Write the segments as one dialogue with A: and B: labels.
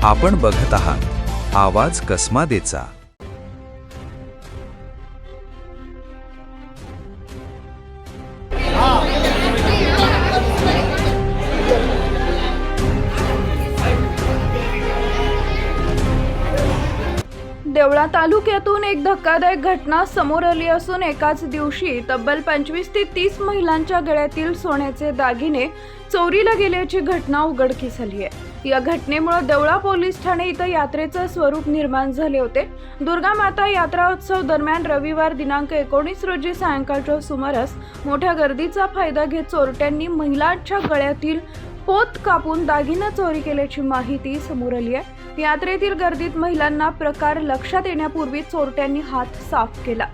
A: आपण बघत आहात आवाज कसमादेचा।
B: देवळा तालुक्यातून एक धक्कादायक घटना समोर आली असून एकाच दिवशी तब्बल 25 ते 30 महिलांच्या गळ्यातील सोन्याचे दागिने चोरीला गेल्याची घटना उघडकीस आली आहे। या घटनेमुळे देवळा पोलीस ठाणे इथं यात्रेचं स्वरूप निर्माण झाले होते। दुर्गा माता यात्रा उत्सव दरम्यान रविवार दिनांक 19 रोजी सायंकाळच्या सुमारास मोठ्या गर्दीचा फायदा घेत चोरट्यांनी महिलांच्या गळ्यातील पोत कापून दागिने चोरी केल्याची माहिती समोर आली आहे। यात्रेतील गर्दीत महिलांना प्रकार लक्षात येण्यापूर्वी चोरट्यांनी हात साफ केला।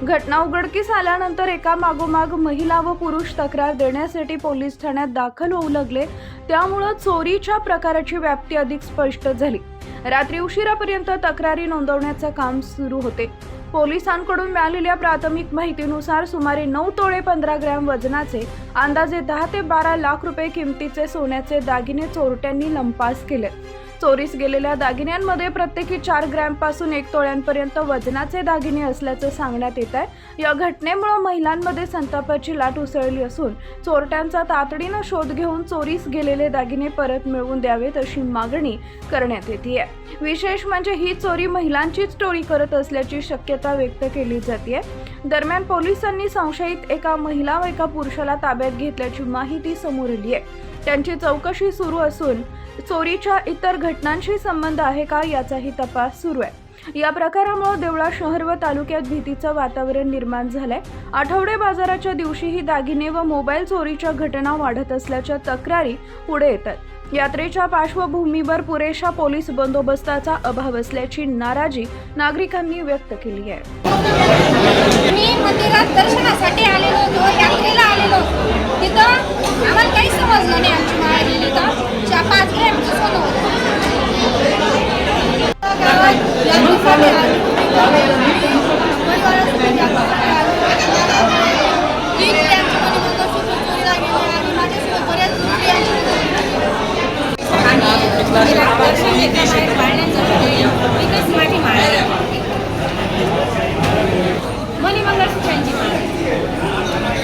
B: घटना उघडकीस आल्यानंतर एका मागोमाग महिला व पुरुष तक्रार देण्यासाठी पोलीस ठाण्यात दाखल होऊ लागले। त्यामुळे चोरीच्या प्रकाराची व्याप्ती अधिक स्पष्ट झाली। रात्री उशिरापर्यंत तक्रारी नोंदवण्याचे काम सुरू होते। पोलिसांकडून मिळालेल्या प्राथमिक माहितीनुसार सुमारे 9 तोळे 15 ग्रॅम वजनाचे अंदाजे 10 ते 12 लाख रुपये किमतीचे सोन्याचे दागिने चोरट्यांनी लंपास केले। चोरीस गेलेल्या दागिन्यांमध्ये प्रत्येकी 4 ग्रॅम पासून 1 तोळ्यांपर्यंत वजनाचे दागिने असल्याचे सांगण्यात येत आहे। या घटनेमुळे महिलांमध्ये संतापाची लाट उसळली असून चोरट्यांचा तातडीने शोध घेऊन चोरीस गेलेले दागिने परत मिळवून द्यावेत अशी मागणी करण्यात येते। विशेष म्हणजे ही चोरी महिलांचीच टोळी करत असल्याची शक्यता व्यक्त केली जाते। दरम्यान पोलिसांनी संशयित एका महिला व एका पुरुषाला ताब्यात घेतल्याची माहिती समोर आली आहे। त्यांची चौकशी सुरू असून चोरीच्या इतर घटनांशी संबंध आहे का याचाही तपास सुरू आहे। या प्रकारामुळे देवळा शहर व तालुक्यात भीतीचं वातावरण निर्माण झालंय। आठवडे बाजाराच्या दिवशीही दागिने व मोबाईल चोरीच्या घटना वाढत असल्याच्या तक्रारी पुढे येतात। यात्रेच्या पार्श्वभूमीवर पुरेशा पोलीस बंदोबस्ताचा अभाव असल्याची नाराजी नागरिकांनी व्यक्त केली आहे।
C: मी मंदिरात दर्शनासाठी आलेलो होतो, यात्रेला आलेलो होतो। तिथं आम्हाला काही समजलं नाही। आमची माळ गेली तर 5 ग्रॅमचं सोनं होतं।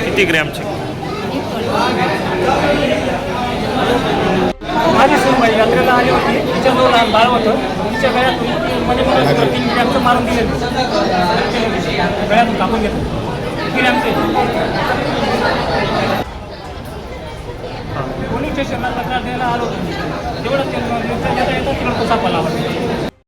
D: किती ग्रॅमची?
E: माझी सून यात्रेला आली होती, तिच्याजवळ लहान बाळ होतं। तिच्या गळ्यातून मध्ये 3 ग्रॅमचं मारून दिले, गळ्यातून कापून घेतलं 3 ग्रॅमचे। पोलीस स्टेशनला तक्रार द्यायला आलो होतो, तेवढंच येता तिकडं सापडला.